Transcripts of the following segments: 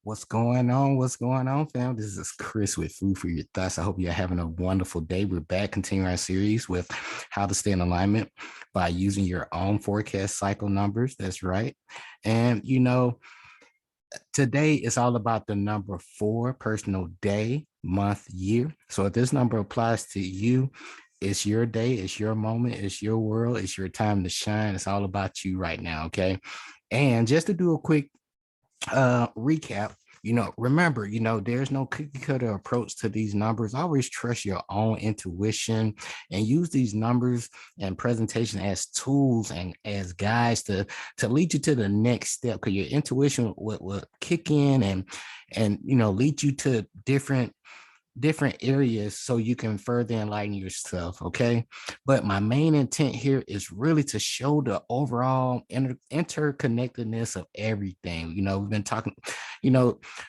What's going on? What's going on, fam? This is Chris with Food for Your Thoughts. I hope you're having a wonderful day. We're back continuing our series with how to stay in alignment by using your own forecast cycle numbers. That's right. And, today is all about the number 4, personal day, month, year. So if this number applies to you, it's your day, it's your moment, it's your world, it's your time to shine. It's all about you right now. Okay. And just to do a quick recap, remember, there's no cookie cutter approach to these numbers. Always trust your own intuition and use these numbers and presentation as tools and as guides to lead you to the next step, because your intuition will kick in and lead you to different areas so you can further enlighten yourself. Okay. But my main intent here is really to show the overall interconnectedness of everything. We've been talking,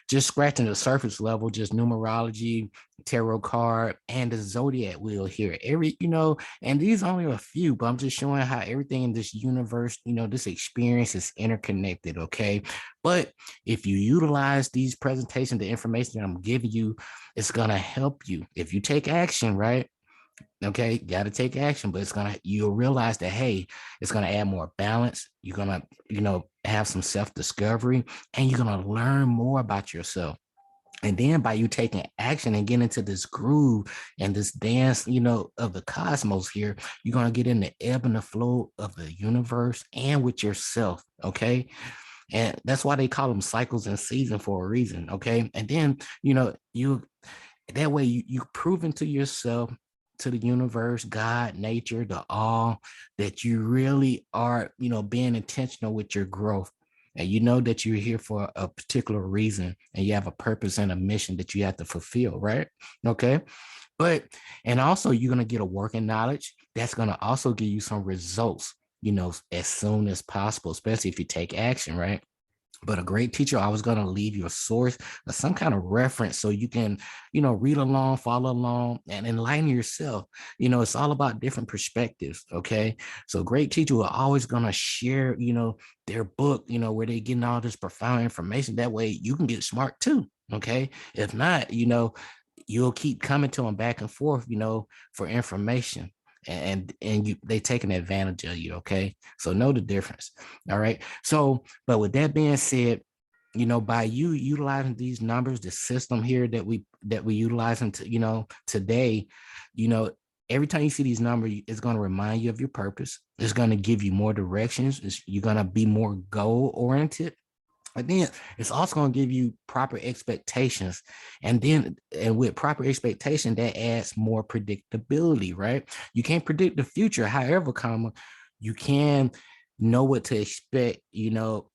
just scratching the surface level, just numerology, tarot card, and the zodiac wheel here. And these are only a few, but I'm just showing how everything in this universe, this experience is interconnected. Okay. But if you utilize these presentations, the information that I'm giving you, it's going to help you if you take action, right? Okay, got to take action, but you'll realize that, hey, it's going to add more balance. You're going to, have some self-discovery, and you're going to learn more about yourself. And then by you taking action and getting into this groove and this dance, of the cosmos here, you're going to get in the ebb and the flow of the universe and with yourself. Okay. And that's why they call them cycles and seasons for a reason. Okay. And then, you that way you proven to yourself, to the universe, God, nature, the all, that you really are, being intentional with your growth. And you know that you're here for a particular reason and you have a purpose and a mission that you have to fulfill, right? Okay. And also you're going to get a working knowledge that's going to also give you some results, as soon as possible, especially if you take action, right? But a great teacher always going to leave you a source or some kind of reference so you can, read along, follow along, and enlighten yourself. It's all about different perspectives. Okay. So great teacher will always going to share, their book, where they're getting all this profound information. That way you can get smart too. Okay. If not, you'll keep coming to them back and forth, for information. And they taking advantage of you. Okay. So know the difference. All right. So, but with that being said, by you utilizing these numbers, the system here that we utilizing today, every time you see these numbers, it's going to remind you of your purpose. It's going to give you more directions. You're going to be more goal oriented. And then it's also going to give you proper expectations. And with proper expectation, that adds more predictability, right? You can't predict the future. However, you can know what to expect,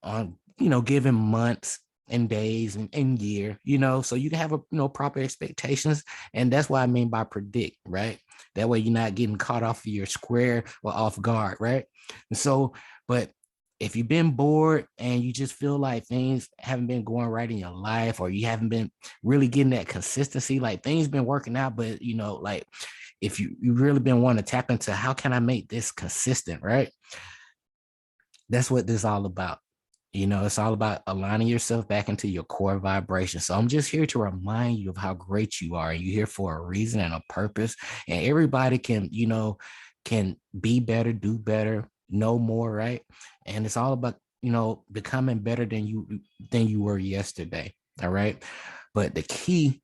on, given months and days and year, so you can have proper expectations. And that's what I mean by predict, right? That way you're not getting caught off your square or off guard, right? And so, but if you've been bored and you just feel like things haven't been going right in your life, or you haven't been really getting that consistency, like things been working out, but like if you really been wanting to tap into how can I make this consistent, right? That's what this is all about. It's all about aligning yourself back into your core vibration. So I'm just here to remind you of how great you are. You're here for a reason and a purpose, and everybody can be better, do better, know more, right? And it's all about, becoming better than you were yesterday. All right. But the key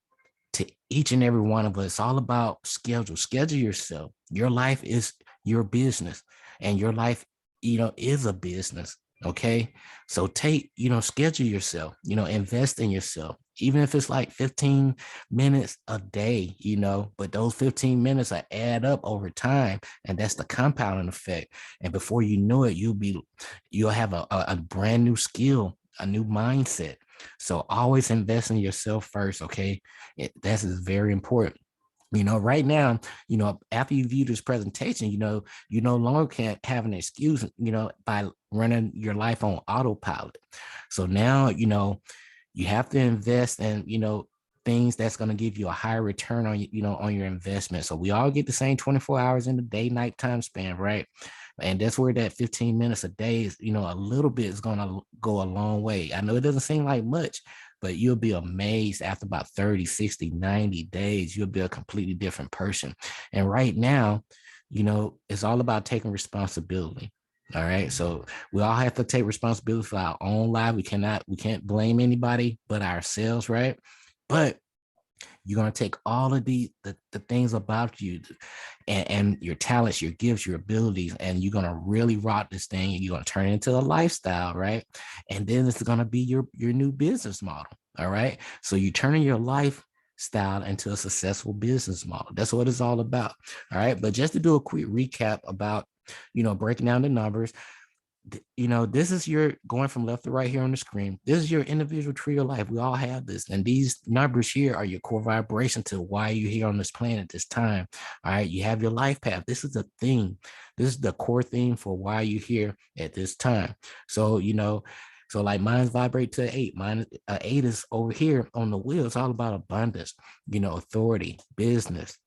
to each and every one of us, it's all about schedule yourself. Your life is your business, and your life, is a business. Okay. So schedule yourself, invest in yourself, even if it's like 15 minutes a day, but those 15 minutes are add up over time. And that's the compounding effect. And before you know it, you'll have a brand new skill, a new mindset. So always invest in yourself first. Okay. That is very important. Right now, after you view this presentation, you no longer can't have an excuse, by running your life on autopilot. So now, you have to invest in, things that's going to give you a higher return on, on your investment. So we all get the same 24 hours in the day, night time span, right? And that's where that 15 minutes a day is, a little bit is going to go a long way. I know it doesn't seem like much, but you'll be amazed after about 30, 60, 90 days, you'll be a completely different person. And right now, it's all about taking responsibility. All right. So we all have to take responsibility for our own life. We can't blame anybody but ourselves, right? But you're going to take all of the things about you and your talents, your gifts, your abilities, and you're going to really rock this thing, and you're going to turn it into a lifestyle, right? And then it's going to be your new business model. All right. So you're turning your lifestyle into a successful business model. That's what it's all about. All right. But just to do a quick recap about, breaking down the numbers, this is your going from left to right here on the screen. This is your individual tree of life. We all have this. And these numbers here are your core vibration to why you're here on this planet this time. All right. You have your life path. This is the theme. This is the core theme for why you're here at this time. So, so like mine's vibrate to 8. Mine 8 is over here on the wheel. It's all about abundance, authority, business,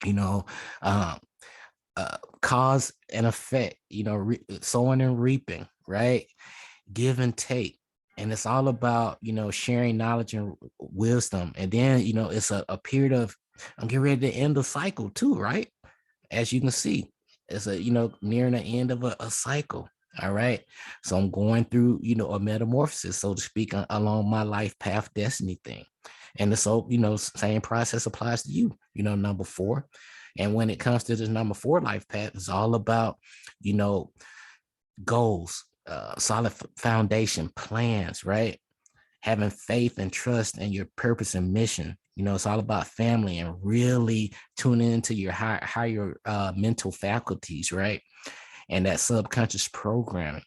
you know, um, cause and effect, sowing and reaping, right? Give and take. And it's all about, sharing knowledge and wisdom. And then, it's a period of, I'm getting ready to end the cycle too, right? As you can see, it's nearing the end of a cycle. All right. So I'm going through, a metamorphosis, so to speak, along my life path destiny thing. And so, same process applies to you, number 4. And when it comes to this number 4 life path, it's all about, goals, solid foundation, plans, right? Having faith and trust in your purpose and mission. It's all about family and really tuning into your higher mental faculties, right? And that subconscious programming.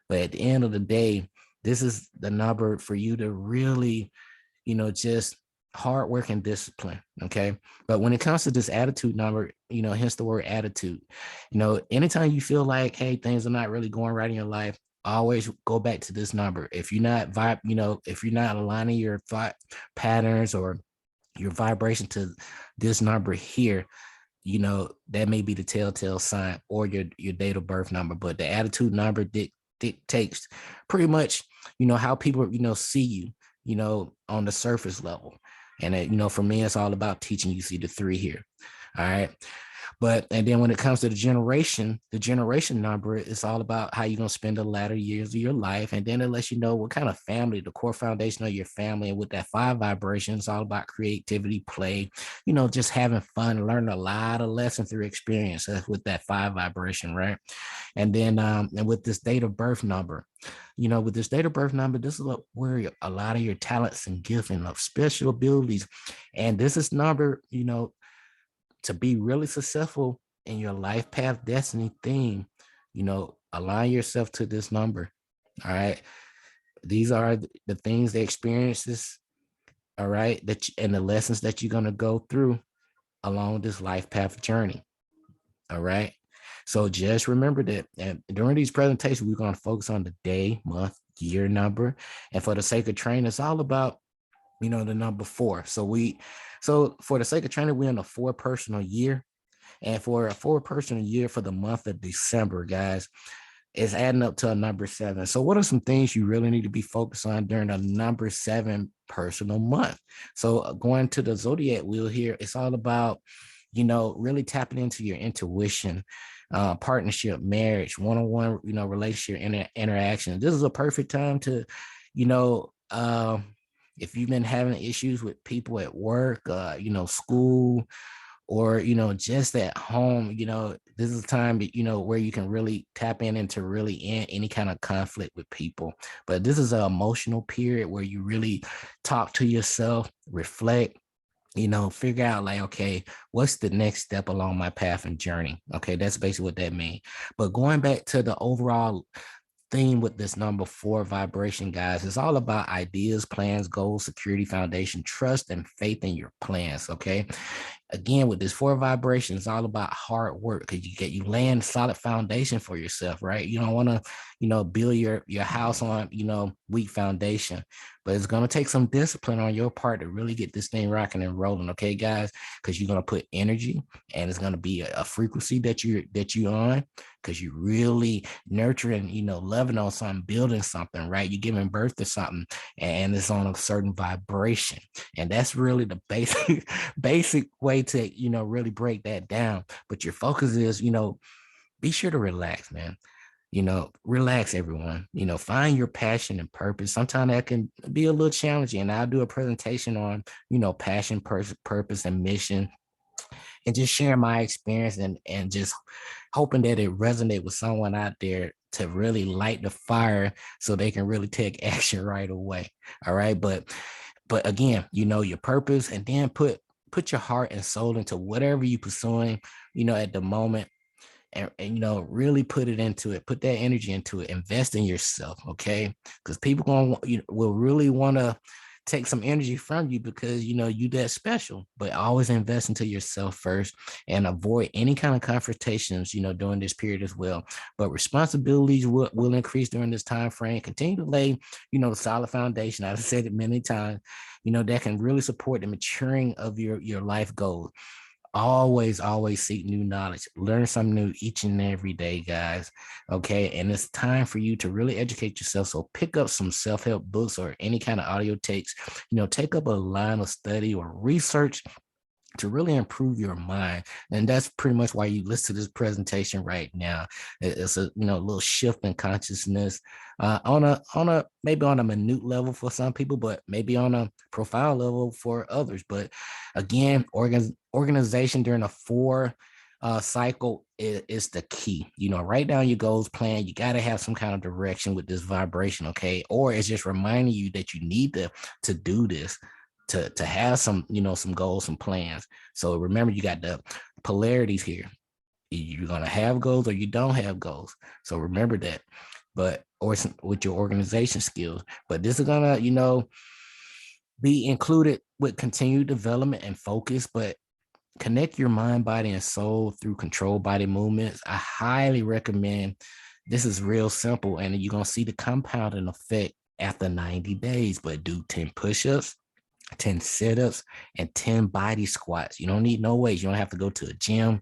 But at the end of the day, this is the number for you to really, just hard work and discipline. Okay. But when it comes to this attitude number, hence the word attitude, anytime you feel like, hey, things are not really going right in your life, always go back to this number. If you're not if you're not aligning your thought patterns or your vibration to this number here, that may be the telltale sign, or your date of birth number. But the attitude number dictates pretty much, how people, see you, on the surface level. And for me, it's all about teaching. You see the 3 here. All right. And then when it comes to the generation number, it's all about how you're going to spend the latter years of your life. And then it lets you know what kind of family, the core foundation of your family. And with that 5 vibration, it's all about creativity, play, just having fun, learning a lot of lessons through experience. That's with that 5 vibration, right? And then and with this date of birth number, with this date of birth number, this is where a lot of your talents and gifts and special abilities. And this is number, to be really successful in your life path destiny theme, align yourself to this number. All right. These are the things, the experiences, all right, and the lessons that you're going to go through along this life path journey. All right. So just remember that, and during these presentations, we're going to focus on the day, month, year number. And for the sake of training, it's all about, the number 4. So for the sake of training, we're in a 4 personal year. And for a 4 personal year for the month of December, guys, it's adding up to a number 7. So what are some things you really need to be focused on during a number 7 personal month? So going to the zodiac wheel here, it's all about, really tapping into your intuition, partnership, marriage, one-on-one, relationship interaction. This is a perfect time to, if you've been having issues with people at work, school, or, just at home, this is a time, where you can really tap into really end any kind of conflict with people. But this is an emotional period where you really talk to yourself, reflect, figure out like, okay, what's the next step along my path and journey? Okay, that's basically what that means. But going back to the overall theme with this number 4 vibration, guys, it's all about ideas, plans, goals, security, foundation, trust, and faith in your plans. Okay. Again, with this 4 vibration, it's all about hard work, because you land solid foundation for yourself, right? You don't want to, build your house on, weak foundation. But it's going to take some discipline on your part to really get this thing rocking and rolling, okay, guys? Because you're going to put energy, and it's going to be a frequency that you're on, because you're really nurturing, loving on something, building something, right? You're giving birth to something, and it's on a certain vibration. And that's really the basic way to, really break that down. But your focus is, be sure to relax, man. Relax, everyone. Find your passion and purpose. Sometimes that can be a little challenging. And I'll do a presentation on, passion, purpose, and mission, and just share my experience, and just hoping that it resonate with someone out there to really light the fire so they can really take action right away. All right. But again, your purpose, and then put your heart and soul into whatever you're pursuing, at the moment. And really put it into it, put that energy into it, invest in yourself, okay? Because people will really want to take some energy from you, because you that special. But always invest into yourself first, and avoid any kind of confrontations during this period as well. But responsibilities will increase during this time frame. Continue to lay the solid foundation. I've said it many times, that can really support the maturing of your life goals. Always seek new knowledge. Learn something new each and every day, guys. Okay. And it's time for you to really educate yourself. So pick up some self-help books or any kind of audio takes. Take up a line of study or research to really improve your mind. And that's pretty much why you listen to this presentation right now. It's a little shift in consciousness, on a maybe on a minute level for some people, but maybe on a profound level for others. But again, organization during a 4 cycle is the key. Write down your goals, plan. You got to have some kind of direction with this vibration, okay? Or it's just reminding you that you need to do this, to have some goals, some plans. So remember, you got the polarities here. You're going to have goals or you don't have goals. So remember that. But or with your organization skills. But this is going to be included with continued development and focus. But connect your mind, body, and soul through controlled body movements. I highly recommend. This is real simple, and you're going to see the compounding effect after 90 days. But do 10 push-ups, 10 sit-ups, and 10 body squats. You don't need no weights. You don't have to go to a gym.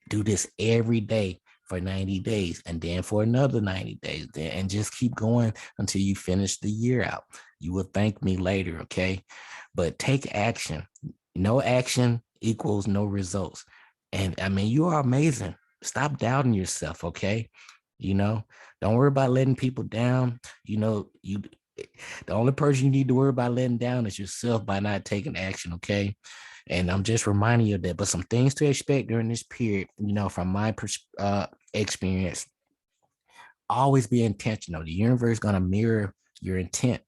Do this every day for 90 days, and then for another 90 days, and just keep going until you finish the year out. You will thank me later, okay? But take action. No action equals no results. And I mean, you are amazing. Stop doubting yourself, okay? Don't worry about letting people down. The only person you need to worry about letting down is yourself by not taking action, okay? And I'm just reminding you of that. But some things to expect during this period, from my experience, always be intentional. The universe is going to mirror your intent.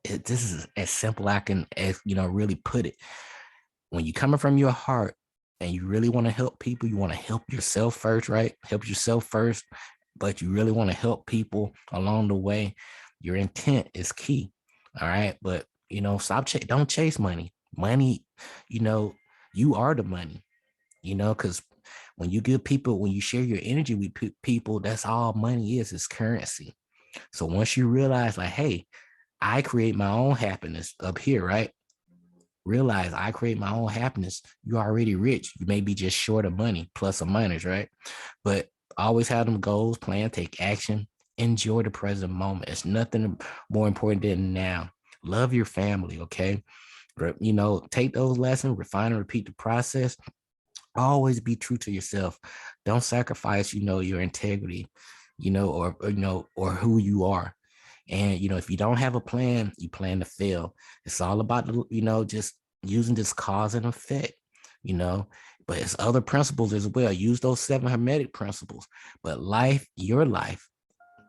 This is as simple I can, really put it. When you're coming from your heart and you really want to help people, you want to help yourself first, right? Help yourself first, but you really want to help people along the way. Your intent is key. All right. But, don't chase money. Money, you are the money, because when you share your energy with people, that's all money is currency. So once you realize, like, hey, I create my own happiness up here, right? Realize I create my own happiness. You're already rich. You may be just short of money, plus or minus, right? But always have them goals, plan, take action, enjoy the present moment. It's nothing more important than now. Love your family, okay? Take those lessons, refine and repeat the process. Always be true to yourself. Don't sacrifice, your integrity, or who you are. And, if you don't have a plan, you plan to fail. It's all about, just using this cause and effect, but it's other principles as well. Use those 7 Hermetic principles. But your life,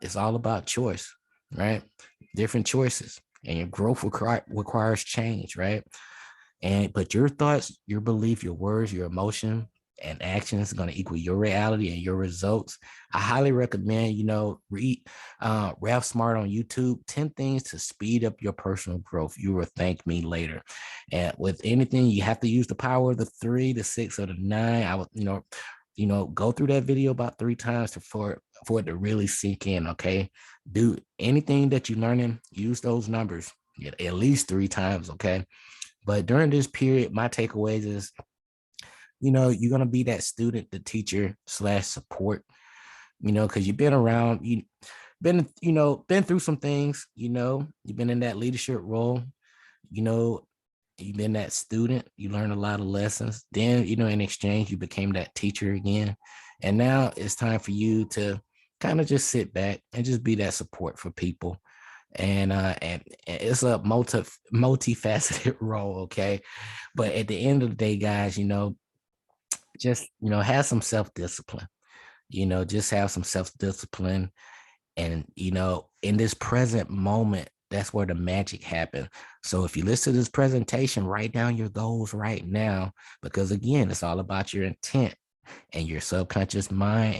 is all about choice, right? Different choices. And your growth requires change, right? But your thoughts, your belief, your words, your emotion, and actions are going to equal your reality and your results. I highly recommend, read Ralph Smart on YouTube, 10 things to speed up your personal growth. You will thank me later. And with anything, you have to use the power of the 3, the 6, or the 9. I would, go through that video about 3 times for it to really sink in. Okay. Do anything that you're learning, use those numbers at least 3 times. Okay. But during this period, my takeaways is, you're going to be that student, the teacher slash support, because you've been around, been through some things, you've been in that leadership role, you know, you've been that student, you learned a lot of lessons. Then, in exchange, you became that teacher again. And now it's time for you to kind of just sit back and just be that support for people. And it's a multifaceted role, okay? But at the end of the day, guys, just have some self-discipline. Just have some self-discipline. And in this present moment, that's where the magic happens. So if you listen to this presentation, write down your goals right now, because again, it's all about your intent and your subconscious mind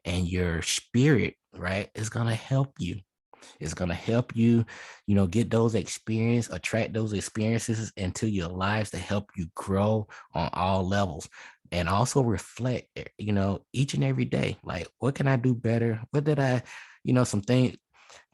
and your spirit, right? It's gonna help you. It's going to help you, get those attract those experiences into your lives to help you grow on all levels. And also reflect, each and every day. Like, what can I do better? What did I, some things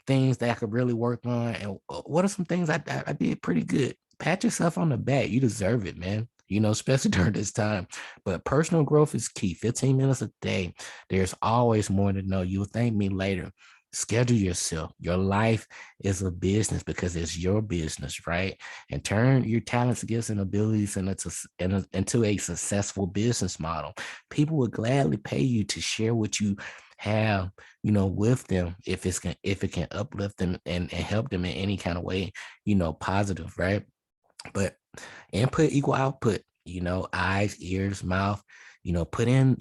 that I could really work on? And what are some things I did pretty good? Pat yourself on the back. You deserve it, man. Especially during this time. But personal growth is key. 15 minutes a day. There's always more to know. You'll thank me later. Schedule yourself. Your life is a business because it's your business, right? And turn your talents, gifts, and abilities into a successful business model. People would gladly pay you to share what you have, with them, if it can uplift them and help them in any kind of way, positive, right? But input equal output, eyes, ears, mouth, put in,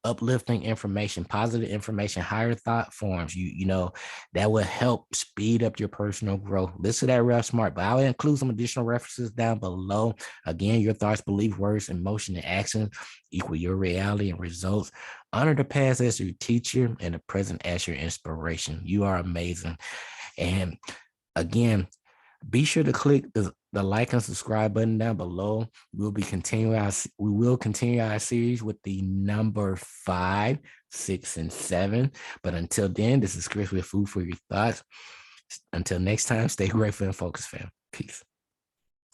uplifting information, positive information, higher thought forms, that will help speed up your personal growth. Listen to that real smart, but I'll include some additional references down below. Again, your thoughts, belief, words, emotion, and actions equal your reality and results. Honor the past as your teacher and the present as your inspiration. You are amazing. And again, be sure to click the like and subscribe button down below. We will continue our series with the number 5, 6, and 7. But until then, this is Chris with Food for Your Thoughts. Until next time, stay grateful and focused, fam. Peace.